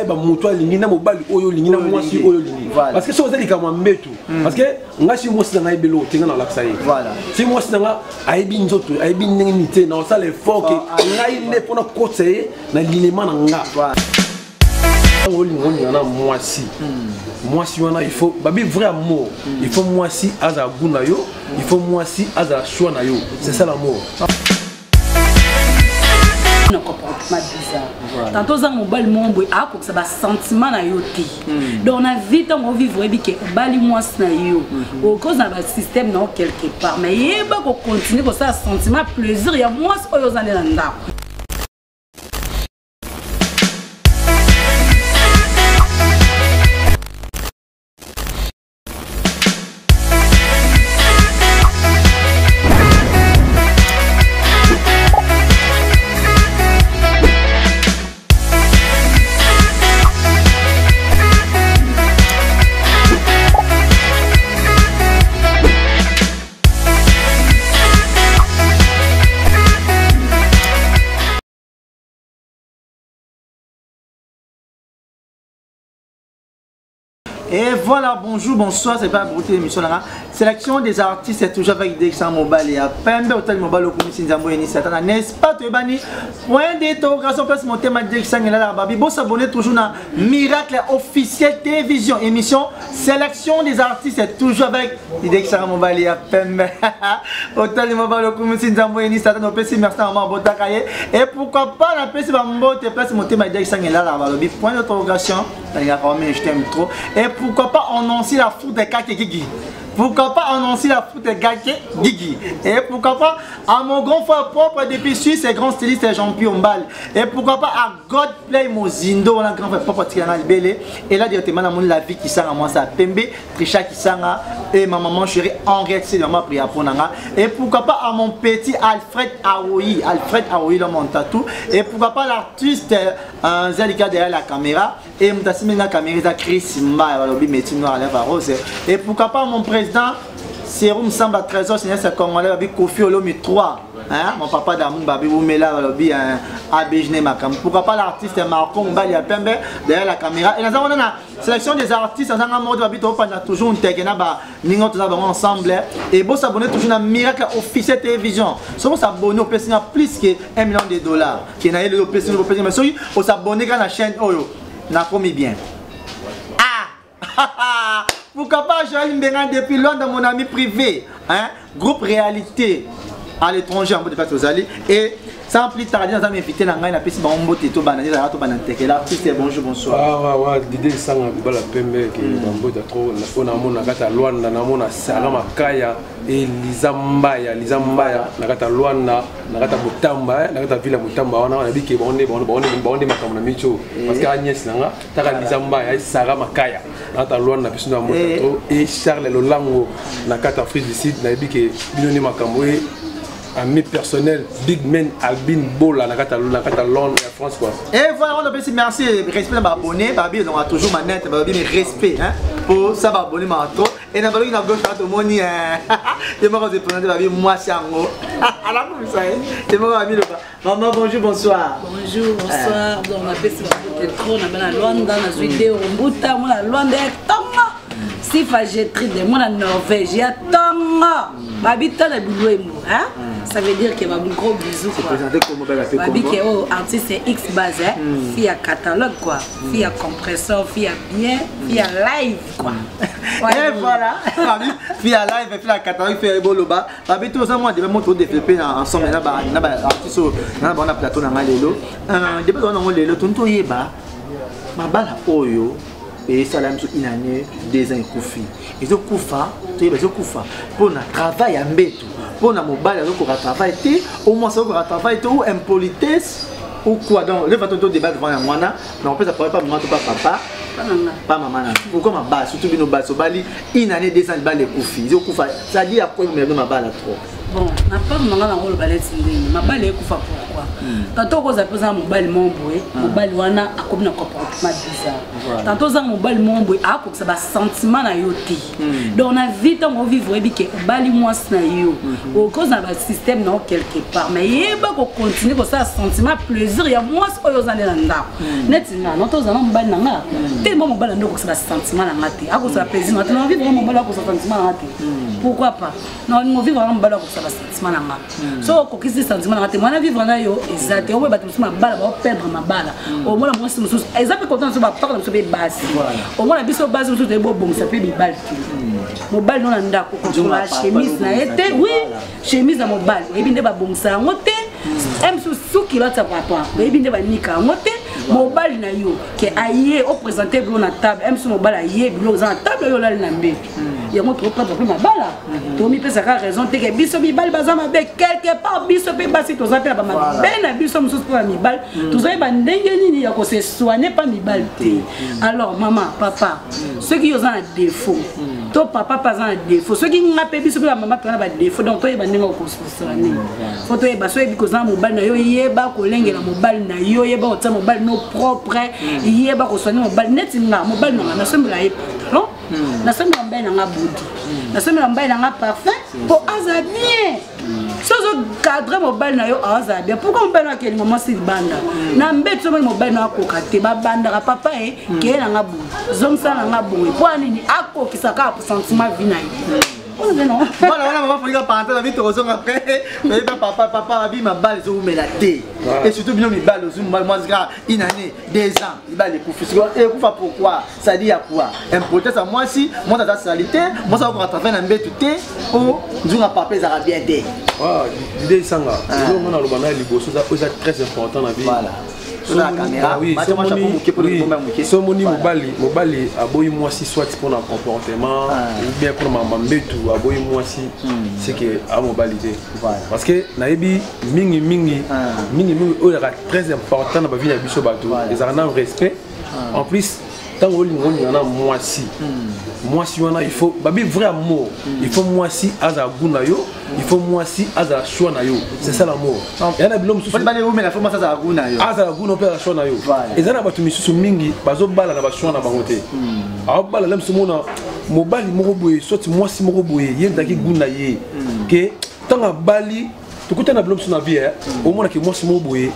eh ba muto lingi na mobali oyo lingi na mwasi oyo lingi parce que so zali kama mbetu parce que ngasi mwasi na ibelo tinga na laksa yi voilà si mwasi na aibi nzoto aibi ningite na ça les fort que ngai ne pona côté na linema na nga voilà on a mwasi mwasi wana il faut babi vrai amour il faut mwasi aza guna yo il faut mwasi aza choix na yo c'est ça l'amour. Un comportement bizarre. Tantôt ça mobile mon boy a pour ça bas sentiment na yo ti. Donc on a vite on vivre et que bali mwasi na yo. Au cause na ba système non quelque part mais yeba ko continuer ko ça sentiment plaisir ya mwasi oyo zane na ndako. Et voilà, bonjour, bonsoir, c'est pas beauté l'émission là. Sélection des artistes, c'est toujours avec Dexan Mobile et à Pembe Hôtel Mobile au comité Nzambo et Nisatana. N'est-ce pas, tu es banni? Point d'interrogation, place mon thème Dexan et là, Babi. Bon, s'abonner toujours à Miracle Officiel Télévision. Émission Sélection des artistes, c'est toujours avec Dexan Mobile et à Pembe Hôtel Mobile au comité Nzambo et Nisatana. Merci à moi, Botakaye. Et pourquoi pas, la place mon thème Dexan et là, Babi. Point d'interrogation, je t'aime trop. Et pourquoi pas annoncer la foot de Kake Gigi? Pourquoi pas annoncer la foot de Kake Gigi? Et pourquoi pas à mon grand frère propre depuis Suisse, et grand styliste Jean-Pierre Mbal? Et pourquoi pas à Godplay Mozindo, on a grand frère propre Tiana Belé? Et là directement dans la vie qui sert à moi, ça Pembe, Trisha qui sert et ma maman chérie Henriette, c'est vraiment pris à Ponanga. Et pourquoi pas à mon petit Alfred Aoui dans mon tatou? Et pourquoi pas l'artiste Zalika derrière la caméra? Et Mtassime la caméra Chris Mba, et pourquoi pas mon président Serum Samba Trésor, c'est Congolais, Kofi Olomi 3. Hein? Mon papa d'amour, Babi Oumela, Abijne Makam. Pourquoi pas l'artiste Marco Mbali à Pembe derrière la caméra? Et nous avons la sélection des artistes, nous avons toujours une technique, nous avons ensemble. Et vous s'abonner toujours à Miracle Officiel Télévision. Si vous s'abonnez, vous payez plus que $1 million. Qui n'a pas de plus, mais si vous s'abonnez à la chaîne, vous avez bien. Ah! Pourquoi pas Joël Mbenga depuis Londres, mon ami privé, hein? Groupe réalité à l'étranger en mode de faire aux alliés. Et sans plus tarder, nous avons invité la gagne la piste Bambo Tito Banani, la rato Bananteke. L'artiste, bonjour, bonsoir. Ah, ouais, l'idée c'est que la Pembe qui Bambo Tito, on a mon agata Luanda, on a mon Salama Kaya et Lizambaya, Nagata Luanda, Nagata Butamba, Nagata Villa Butamba, on a dit que on est Makamana Micho, parce qu'Agnès Nanga, Taka Lizambaya, Sarama Kaya, Nagata Luanda, et Charles Lolango, Nakata Frise ici, Nabi qui est Makamoué. Ami personnel, Big Man, Albin Bola, la Catalogne, la France quoi. Et voilà, on a dit merci, respect à m'abonner, Babi, on a toujours ma net, Babi, mais respect, hein, pour ça m'abonner ma trop. Et n'a pas eu la gauche à tout le monde, je me rends présenter Babi, moi c'est un mot. Alors comme ça, je me rends le bas. Maman, bonjour, bonsoir. Bonjour, bonsoir. Donc on a fait ce trop, on a bien la Luanda, on a vidéo, on bouta, on a Luanda, Tonga. Si j'ai très de moi en Norvège, il y a Tonga. Babi, t'as la boulot et moi, hein. Ça veut dire qu'il y a un gros bisou quoi. Babi qui est artiste c'est X base, il y a catalogue quoi, il y a compresseur, il y a bien, il y a live quoi. Et voilà, il y a live, il y a catalogue, il y a boloba. Babi tout ça moi je vais monter développer ensemble là bas, artiste là bas on a plateau na malelo. Depuis on a malelo tout yeba. Ma bala oyo et ça là une année 2 ans koufi. Ils ont koufa, tu yeba ils ont koufa pour na travail à mbeto. Pour la mobile, il travail, au moins ça va travailler ou impolitesse ou quoi. Donc, le va tout débat devant la moana, mais on peut pas maman, pas papa, pas maman. Pourquoi ma base, surtout nos bases au Bali, une année 2 ans de balle koufi. Ça dit à quoi me ma balle trop. Bon, n'a pas maman dans le ballet, ma balle est koufa pourquoi? quoi. Tantôt qu'on appelle ça mobile membre, mobile wana a comme un comportement bizarre. Tantôt ça mobile membre a comme ça bas sentiment na yoté. Donc on a vite on vivre et que mobile moi na yo. Au cause d'un système non quelque part. Mais il va continuer comme ça sentiment plaisir. Il y a moi ce que vous allez là. Net na non tous allons mobile na. Tellement mobile na comme ça sentiment na maté. A cause ça plaisir. Maintenant on vit vraiment mobile comme ça sentiment na maté. Pourquoi pas? Non on vit vraiment mobile comme ça sentiment na maté. So ko kisi sentiment na maté. Moi na vivre na yo exact. On va battre ma balle, on va perdre ma balle. Au moins moi c'est nous. Exemple content sur ma part sur les bases. Au moins la biso base sur des bon ça fait des balles. Mobile non anda ko contre la chemise na été oui chemise à mobile et bien ba bongsa ngote m sous kilote ça quoi et bien ba nika ngote mobile na yo que aye au présenter blo na table m sous mobile aye blo na table yo la nambe ya mo trop pas ma bala to mi pesa ka raison te que biso mi bal bazama be quelque part biso pe basi to zapela ba ma ben na biso musu pour mi bal to zo ba ndenge nini ya ko se soigner pas mi bal te alors maman papa ceux qui ont un défaut to papa pas un défaut ceux qui m'appellent biso la maman to na ba défaut donc to ba ndenge ko soigner faut to ba so biko za mobile na yo yeba ko lengela mobile na yo yeba o tsa mobile no propre yeba ko soigner mobile net nga mobile na sembla ye non na sembla mbena nga budi na sembla mbena nga parfait pour aza bien sozo cadre mobile na yo aza bien pourquoi mobile na ke maman si banda na mbeto mobile na ko kate ba banda ka papa ke na nga budi zomsa na nga boye pour nini akokisa ka sentiment vie na ye. Voilà, maman, il faut que la vie te reçoive après. Mais papa a vu ma balle, ils ont mis la thé. Et surtout, bien, mes balles, moi, une année, 2 ans, il va les couper. Et pourquoi? Ça dit à quoi? Un protest à moi, si, moi, dans la salité, moi, ça va rattraper un peu tout thé, ou nous, on papa, ça va bien thé. L'idée, c'est ça. On a le banal, c'est très important dans la vie. Voilà. La caméra, oui, Somoni mobali aboyi moi si soit pour un comportement ou bien pour ma mambetu aboyi moi si c'est que à mobalité parce que naebi mingi o très important dans la vie de biso bato les arnam respect en plus tant on a moi si on a il faut babi vrai amour il faut moi si azaguna yo il faut moi si aza shona yo c'est ça l'amour et na bilom susu bana yo mais la forme ça azaguna yo azaguna pe shona yo et zana batu misusu mingi bazo bala na ba shona bangote a bala lem sumona mobali moko boye soit moi si moko boye yenda ki guna ye que tant bali tukuta na bilom suna vie au moins que moi si moko boye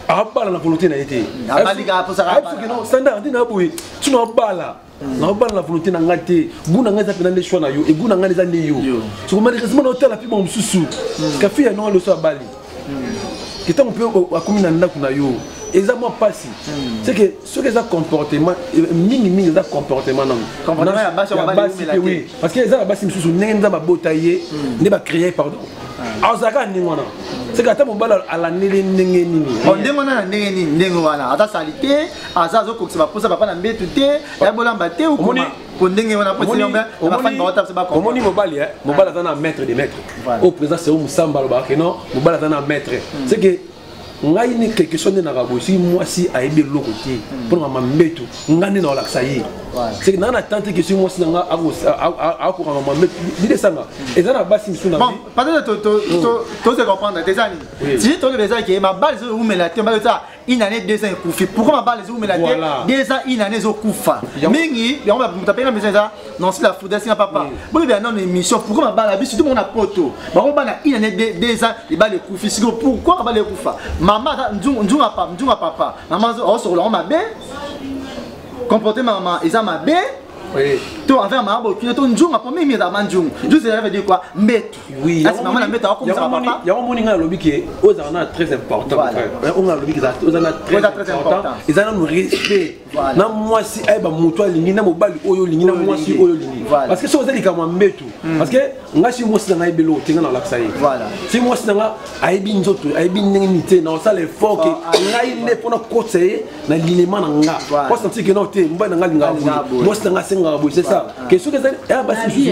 a bala na volonté na été abali ga pour ça non standard dina boye tu na bala na bala la volonté na ngate guna ngaza pena le choix na yo et guna ngaza ne yo so malheureusement na hôtel la pi mon susu ka fi non le so bali que tant on peut akomina ndako na yo exactement pas si c'est que ce que ça comportement mingi ça comportement non oui parce que ça basi susu nenza ba botaye ne ba créer pardon azaka ni ngona c'est que mon bal à la nele nenge nini on demande na nenge nini nenge wana ata salité azazo ko ça va poser papa na mbetu te ya bolamba te ou comment ko ndenge wana po si ngomba ba fan ba ota se ba ko moni mobali mobali atana maître des maîtres au présent c'est au musamba lo ba que non mobali atana maître c'est que ngai ni quelque chose na rabo si moi si a ebe loko te pour ma mbetu ngani na la sayi c'est que nana tante que si moi si nga a ko ma mbetu dile sanga et ça na basi misuna bon peut-être to se comprendre des années si to les que ma balle zo umela te ma ça une année 2 ans kufi pourquoi ma balle zo umela te 2 ans une année zo kufa mingi on va taper la maison ça non c'est la foudre c'est papa bon bien non émission pourquoi ma balle surtout mon poto ba on bana une année 2 ans les balles kufi pourquoi ma balle kufa maman njunga papa maman o sur le mabe comporter maman ils a mabe oui to avec maman bo to njunga pa mimi da manjung juste ça veut dire quoi mbetu oui maman na mbetu comme ça papa ya moni nga lobi que aux ana très important on a lobi que aux ana très important ils ana respect na moi si ay ba muto alingi na mobali oyo lingi na moi si oyo lingi parce que so zali kama mbetu parce que nga si moi si nga ibelo tenga na laksa yi voilà si moi si nga aibi nzoto aibi ningité na ça les fort que nga ine pona conseiller na linément na nga parce que que non te mba nga linga moi si nga senga boy c'est ça question que ça basi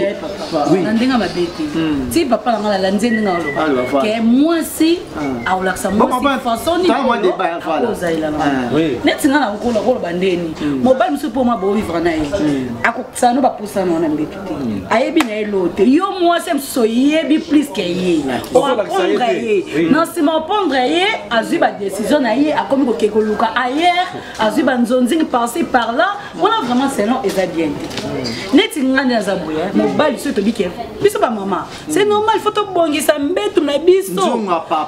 oui ndinga mabeti ti papa la ngala lanze ndinga lo que moi si a la sa moi façon ni moi débat voilà oui net ngala ko bandeni mobile musu pour moi bo vivre na ye akutsa no ba pousa no na mbetu ayebi na elote yo moi c'est so yebi plus que ye on prendre ye non c'est mon prendre ye azu ba décision na ye a comme ko kekoluka ailleurs azu ba nzonzi passer par là on a vraiment c'est non et ça bien net ngana za boya mobile so to bike biso ba maman c'est normal il faut to bongisa mbetu na biso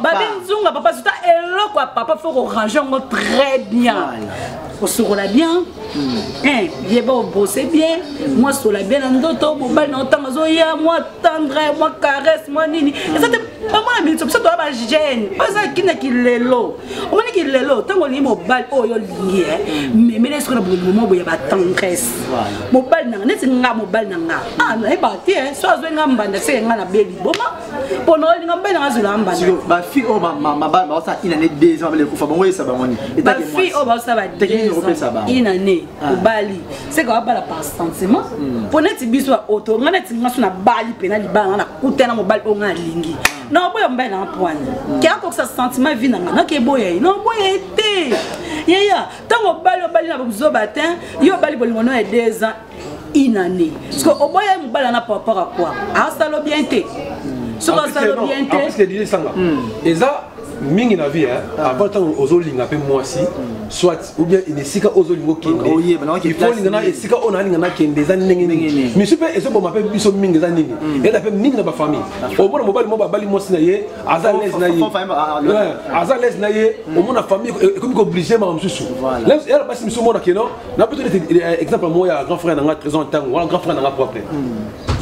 ba nzunga papa c'est elo quoi papa faut qu'on range très bien on se roule bien il va bosser bien moi sur la bien en d'autres mobile non tant zoya moi tendre moi caresse moi nini et ça pas moi mais ça doit pas gêne pas ça qui n'a qui lelo on dit qu'il lelo tant on mobile oh yo lingi mais est-ce que le moment où il y a tendresse mobile na net nga mobile na ah na ba ti soit zo nga mbanda se nga na beli boma pour no nga mbanda nga zula mbanda ba fi o ma ba ça il en est 2 ans le kufa bon oui ça ba moni et ta fi o ba ça ba une année bali c'est quoi ba la par sentiment pour net biso auto nga net nga suna bali pena li ba na kutena mobile o nga lingi non boya mbana na point qui a comme ça sentiment vie na ke boya non boya été ya tango bali na buzo batin yo bali bolimono et 2 ans une année parce que au boya mbala na par rapport à quoi a ça lo bien té ce que ça lo bien té parce que disait ça et ça mingi na vie avant tant ozolinga pe moi si soit ou bien il esika ozolingo kende il faut lingana esika ona lingana kende za ndenge mais super eso bo m'appelle biso mingi za ndenge et la pe mingi na ba famille au bon mobile mo ba bali mo sina ye azalès na ye azalès na ye au mon famille comme obligé ma msusu là elle passe miso mo na keno na peut être exemple moi ya grand frère na nga 13 ans temps ou grand frère na nga propre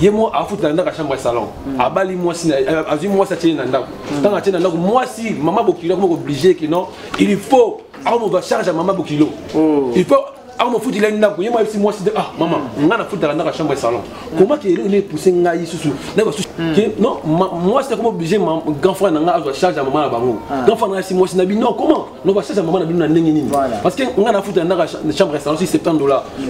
ye mo a foutu na chambre salon a bali mo sina azui mo sa tena ndako tanga tena ndako moi si maman bokilo comme obligé que non il faut on va charger maman bokilo il faut on me foutu là ndako ye moi si moi si ah maman ngana foutu na chambre salon comment que il est poussé ngai susu non moi c'est comme obligé mon grand frère na nga charger maman na bango grand frère na si moi si na bi non comment on va charger maman na bi na ndenge nini parce que ngana foutu na chambre salon si $70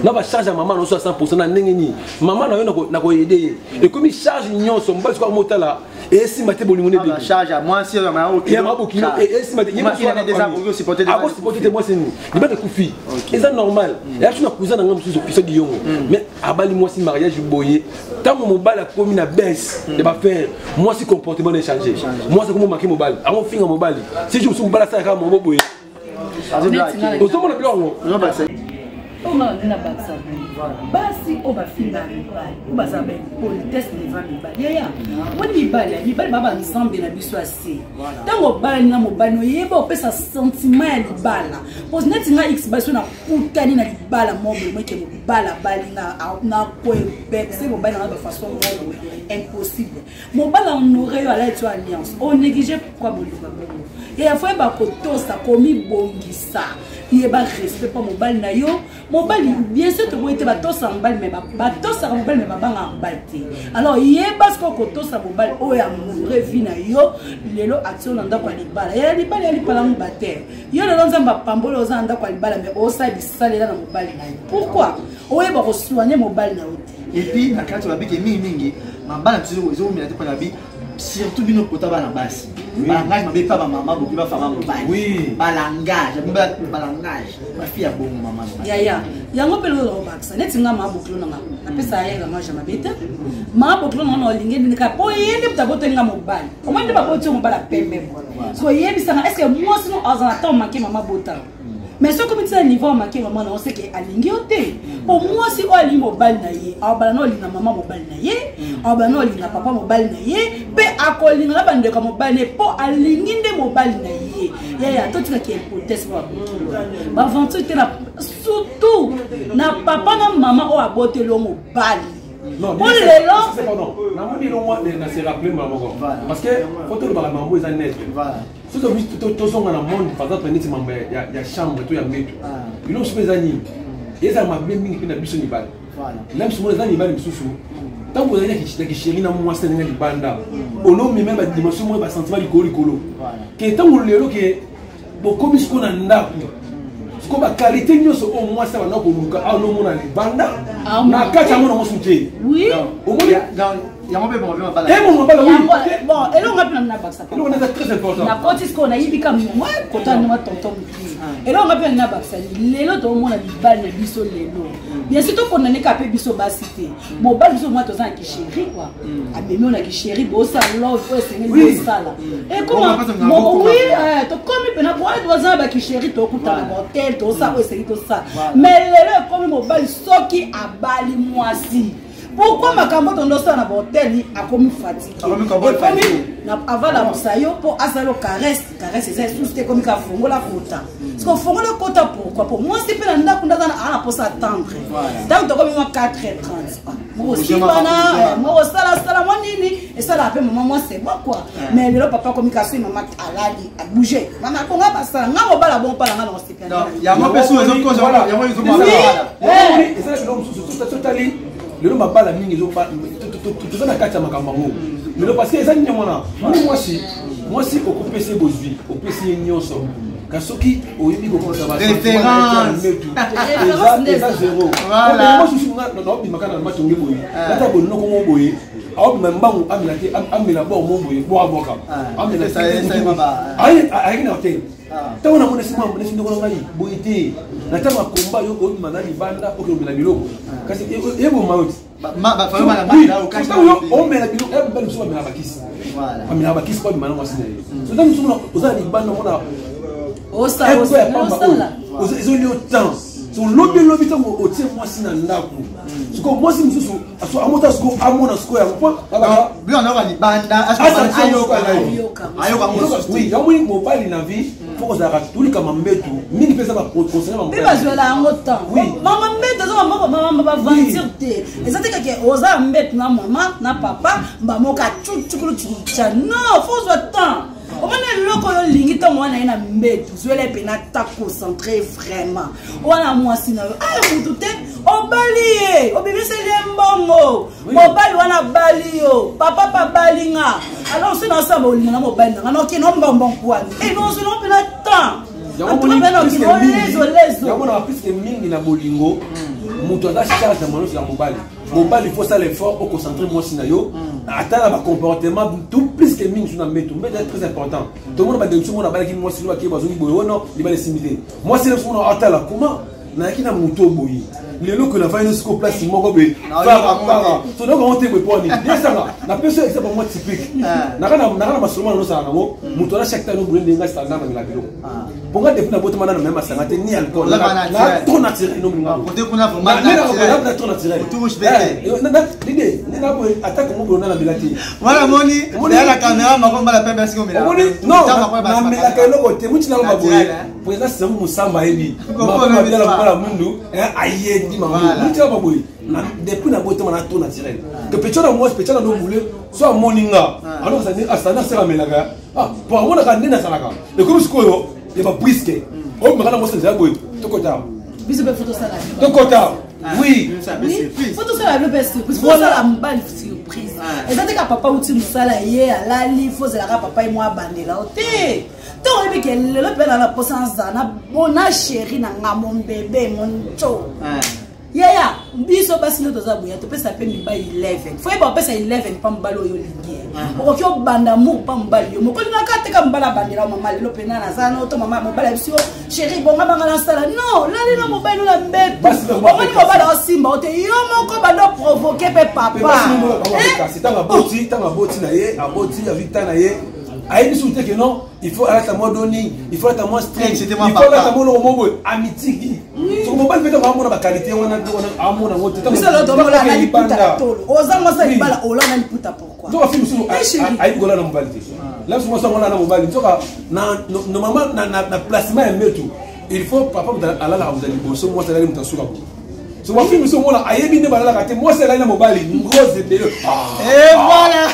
on va charger maman na 100% na ndenge nini maman na ko aider et comme il charge union son bas quoi motala et si maté bolimone de charge à moi si ma OK et si maté il a des abos supporter moi c'est nous il va de koufi et ça normal et là tu na cousin na ngam sous officier du yongo mais abali moi si mariage boyé tant mon bal a commis na baisse de ba faire moi si comportement est changé moi c'est comme marquer mon bal avant finir mon bal si je me suis bal ça comme mon boyé au tout monde blanc non bah c'est on a na baksa basi o ba finga mibali o ba za ben politesse devant mibali ya woni mibali baba nzambe na biso ase tango bali na mobano yeba opesa sentiment ya libala pos neti nga x baso na kutani na libala mobo mweke mobala bali na ko c'est mobali na ba façon mobo impossible mobala honorer yo ala eto alliance on néglige pourquoi boluka bongo et afoi ba kotosa komi bongisa yeba respect pas mobali na yo mobali bien sûr to boite ba tosa mobali mais ba tosa mobali mais ba nga mbati alors yeba ce ko tosa mobali o ya mourre vie na yo lelo action na ndako libala ya libala ya lipala mbate yo lelo nzamba pambolo za ndako libala mais o sa bisalela na mobali na yo pourquoi o yeba ko soigner mobali na yo et puis na quand tu vas biki mingi mabala tu zo mi na te bi surtout bino kota bana basi balangage mabe pa ba maman beaucoup ba fama mobali oui balangage ma fille a bon maman ya yango pelo ro baksa neti nga ma boklo na pesa ya nga maja mabeta ma boklo na olinge ni ka po yende butaboto nga mobali omande ba boto mobala pembe so yebi sanga est-ce que moi sinon azana ta manquer maman bota mais ce comme ça niveau manquer maman on sait que alingi ote pour moi si o ali mobali na ye abala no linga maman mobali na ye abala no linga papa mobali na ye pe akolinga la bande ka mobali po alingi nde mobali na ye ya to tika ki hypothèse ba aventure te na surtout na papa na maman o abote lo mobali non, c'est pas non. On s'est rappelé parce que quand on va maman, ils ont net. Si tu as vu tout son dans le monde, par exemple, il y a chambre, il y a métro. Ils ont fait amis. Et ça m'a bien mis une ambition de balle. Même si les amis balle sous. Tant que vous avez des chéris dans moi, c'est une banda. On a même la dimension moins bas sentiment du colo. Que tant que le que beaucoup de ce qu'on a Comme la qualité nous au moins ça va nous pour à nous mon banda na kacha mon soutien. Oui. Au moins il y a un peu bon bon, et là on a plein de nabax. C'est très important. Na côté ce qu'on a ibi comme moi quand on a tonton. Et là on a plein de nabax. Les lots au moins la bibal na biso lelo. Bien sûr qu'on a capé biso basité. Mon bal biso moi tozan qui chéri quoi. A bébé on a qui chéri bo ça love ouais c'est une ça là. Et comment oui to comme pena boy doza ba qui chéri to kuta na hotel to ça ouais c'est tout ça. Mais lelo comme mon bal soki abali moi si. Pourquoi ma cambo tondo ça na hôtel a comme fatigué. Avant la mosayo pour asalo caresse c'est juste comme ka fongo la kota. Parce qu'on fongo la kota pourquoi pour moi c'est pas na kunda na pour s'attendre. Donc to comme 4h30. Moi aussi bana moi sala moi nini et ça la paix maman moi c'est bon quoi. Mais le papa comme ka suit maman alali a bouger. Maman ko nga basala nga mo bala bon pas nga na hospital. Il y a moi personne ils ont cause il y a moi ils ont mal. Et ça l'homme sous totally le nom pas la mine ils ont pas tout ça na kacha makambango. Mais parce que ça n'y mona moi si occupé ces beaux vies occupé nyonso kasoki oyebi ko ça va référence ça zéro voilà moi je suis non bimaka na matongi boye nata bonno ko mo boye awo membangu amilate amila bo mo boye bo aboka amila ça ayi na hotel tawana mona sima mona sindo ko ngai boyete nata makomba yo ko mana libanda o ko bila biloko kasi yebo mauti ba fa mala ba o kacha o mela biloko e belu so mela bakisi voilà amila bakisi ko mana wasina yo so dan suma oza libanda mona o ça ils ont eu autant son lobby tant au tient moi si na ndako siko moi si mususu aso amota siko amona siko ya po bien on va libanda ayoka oui ya moi mobile na vie faut que ça ratuli kama mbetu mingi pesa ba conseiller mbetu mais bazwela en autant mama mbetu zo mama ba ventir te ezate que oza mbetu na mama na papa ba moka chuchukulu chucha non faut zo temps. On a loko yo lingi to mwana ina mbetu zwele pena ta concentrer vraiment wana mwasi na ay mutute obaliye obibise lembongo mobali wana baliyo papa balinga alors c'est dans ça bolinga na mobali na no ki no mbombo kwani et non c'est non pena temps on peut pas lezo ya mona plus que mingi na bolingo muto da charge na mano sur mobali mobali faut ça l'effort pour concentrer moi sinayo atala ba comportement tout plus que mingi sur na metu mais c'est très important tout le monde va dire que moi balaki moi silo ki bazongi boyo non il va les simiter moi c'est le fond atala comment na ki na muto boyi lelo que la faine sco place moko be para to no ko te be poni desanga na peso c'est pas moi typique na kana masoloma no sa ngo muto na chaque temps no brûler nga standard na bilabilo ponga depuis na boto mana même sanga te ni alcool na trop naturel no minga côté kuna vraiment na trop naturel touche bête na l'idée ni na boy attaque mo brûler na bilati voilà moni derrière la caméra mako mala pembe siko mila moni non na mela ka no ko te muti na ba boy pour ça c'est musamba ebi ma bila la para mundu aye di maman muti na ba boy depuis na boto mana trop naturel que petit na moi petit na no boule soit moninga alors ça ni asana c'est la melaga pour moi na ka ndina salaka le comme ce ko il va brisquer. Oh, mais quand on se dit, tout côté. Bisous, photo ça là. Tout côté. Oui. Photo ça là, le best. Voilà la bonne surprise. Et ça, c'est que papa ou tu ça là, hier, là, il faut que papa et moi bandé là. T'es. Tant que le père dans la puissance, mon chéri, mon bébé, mon cho. Yaya, biso basi no toza buya to pesa pe mi ba 11. Foi ba pesa 11 pa mbalo yo lingi. Okyo banda mu pa mbalo yo. Moko na kate ka mbala bandira mama lelo pena na sana to mama mbala biso chéri bonga banga na sala. Non, la lelo mobile la mbeto. Omoni mobile o simba o te yo moko bando provoquer pe papa. C'est ta boti na ye, aboti ya vita na ye. Aïe, discuter que non, il faut arrêter à moi donner, il faut arrêter à moi strict, il faut arrêter à moi le amitié. So mon pas peut-être avoir la qualité, on a amour dans votre temps. Mais ça le dommage là, il puta tolo. Oza moi ça il bala, on l'a puta pourquoi? Donc film sur aïe gola na mobilité. Là sur moi ça on a la mobilité. Donc normalement na placement est mieux tout. Il faut papa à la vous allez bosser moi ça allait me tasura. So wa film sur moi là aïe bien bala la moi c'est là na mobilité, une grosse de. Et voilà.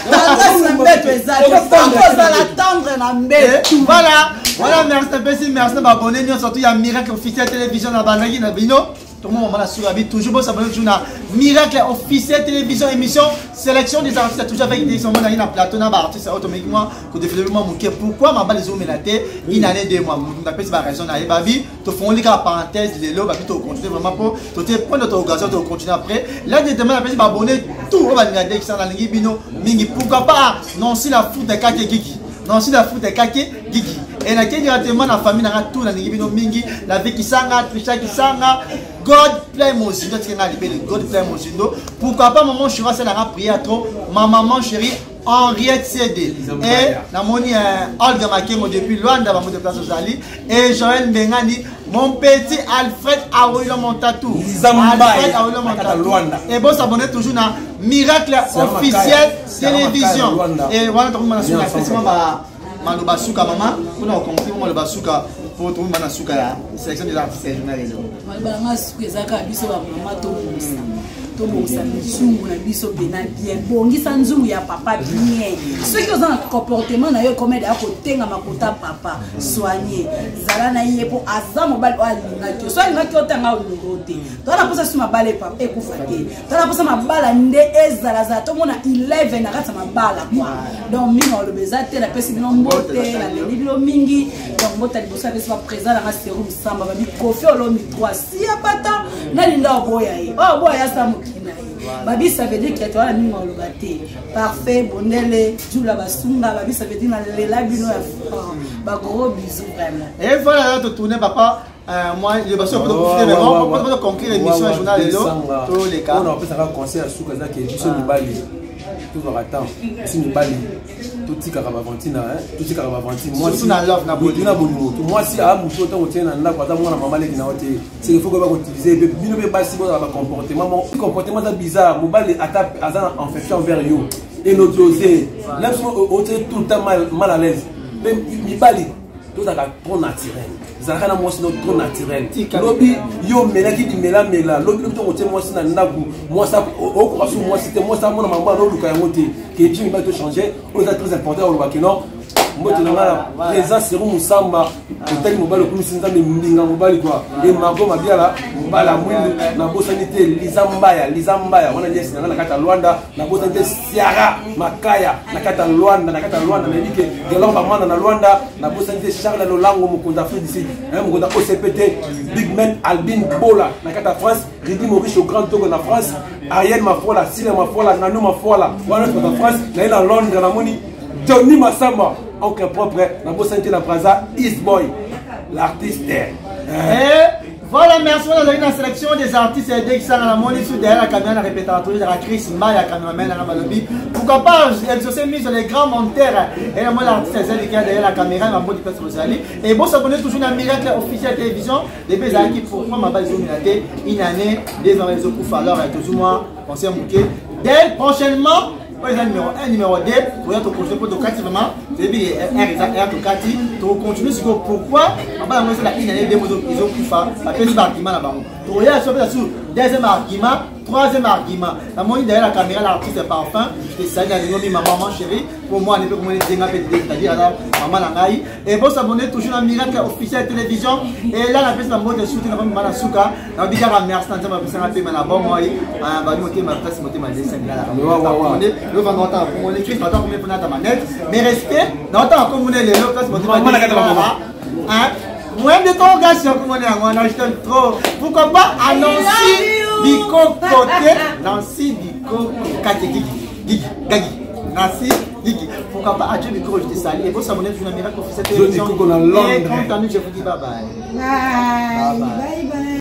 Voilà, merci d'abonner, surtout il y a Miracle officiel télévision à Banagi na Bino. tout le monde m'a suivi toujours pour s'abonner toujours à Miracle officiel télévision émission sélection des artistes toujours avec des gens dans plateau na artiste automatiquement que développement mon pourquoi ma balle les hommes laté une année 2 mois on appelle ça raison na ba vie to font les parenthèse les lots ba to continuer vraiment pour to prendre notre occasion de continuer après là directement appelle ça abonner tout on va regarder qui sont dans les bino mingi pourquoi pas non si la foot de kake gigi non si la foot de kake gigi et là directement la famille na tout dans les bino mingi la vie qui sanga Trisha qui sanga God play Mosindo, tu as libéré God play Mosindo. Pourquoi pas maman chérie, c'est la prière trop. Ma maman chérie Henriette CD et la moni Olga Makemo depuis Luanda, maman de place aux Ali et Joël Bengani, mon petit Alfred Aouilo Montatou. Alfred Aouilo Montatou. Et bon s'abonner toujours à Miracle officiel télévision. Et voilà tout le monde a suivi effectivement Maloba Souka maman, on a compris Maloba Souka. Pour tout le monde, la sélection des artistes journalistes. To bosa nzungu na biso bena bien bongisa nzungu ya papa bien ceux qui ont un comportement na yo comme da ko tenga makota papa soigner zala na ye po azamo bali alinga ki so alinga ki otanga olungote to na posa suma bale papa ekufate to na posa mabala nde ezala za to mona 11 na kata mabala kwa donc mingo le bezate la pesi bino mbote la leli bino mingi donc mbote libosa pesi ba présent na serum samba ba mi kofi olomi 3 si apata na linda boya yi oh boya sa Babi ça veut dire qu'il y a toi la mine parfait bonele tout la basunga babi ça veut dire la bino ba gros bisous vraiment et voilà là te tourner papa moi je vais pour conclure l'émission journal de l'eau tous les cas on a fait ça conseil à sous kaza qui est biso mibali tout va attendre si mibali tout tika ka Valentine tout tika ka Valentine moi si na love na bolingo moi si a muto to tena na kwa mwana mama leki na wote c'est il faut que va utiliser bino be basi bon ba comportement ça bizarre mobile attaque en fait envers you et nos dosés là tout le temps mal à l'aise mais mibali tout ça trop naturel zakana moi c'est trop naturel lobi yo melaki di mela lobi to wote moi c'est na ndaku moi ça au quoi moi c'était moi ça mon maman lo luka yango te que Dieu va te changer on est très important au bakino moi tu na présence c'est musamba peut-être mobile comme sinza mbinga mobile quoi et mago mabiala mbala mwindu na bosanité lizambaya wana yes na kata Luanda na bosanité siara makaya na kata Luanda na ndike gelomba mwana na Luanda na bosanité Charles Lolango mukunda Afrique d'ici mukunda OCPT Big Man Albin Bola na kata France Ridi Maurice au Grand Togo na France Ariel Mafola Sile Mafola Nano Mafola wana na France na ina Londres na moni Johnny Massamba oncle propre na bosanité la Braza East Boy l'artiste voilà, merci pour la sélection des artistes et qui sont dans la monnaie sous derrière la caméra répétatoire de la Chris Maya, caméraman dans la lobby. Pourquoi pas exaucer mis sur les grands monteurs et la monnaie l'artiste qui est derrière la caméra, ma mode de Rosalie. Et bon, s'abonner toujours à Miracle officiel télévision. Les belles qui pour moi, ma base une année, des ans réseau pour falloir et toujours moi, on s'est mouqué. Dès prochainement, numéro 1, numéro 2, pour être continuer pour Tokati vraiment, c'est bien R Tokati, pour continuer sur pourquoi, on va la une année, ils ont pu faire, après le argument là-bas. Pour y aller sur deuxième argument, troisième argument, la monnaie derrière la caméra, l'artiste est parfum, je te salue à l'église, ma maman chérie, pour moi, on est comme on est c'est-à-dire maman Langaï, et bon s'abonner toujours à Miracle officiel télévision, et là, la personne la mode de soutien, la maman Souka, la biga merci, la personne a payé ma bonne moi, va nous ma place, ma dessin là. Le vendeur, on écrit maintenant combien pour ta manette, mais restez, non, comme on est les autres, moins de ton gars sur comment on achète trop. Pourquoi pas annoncer Biko côté Nancy Biko Kaki Gagi Nancy Gigi. Pourquoi pas adieu Biko je te salue et vous s'abonner sur la Miracle officiel télévision. Et quand je vous dis bye bye. Bye bye.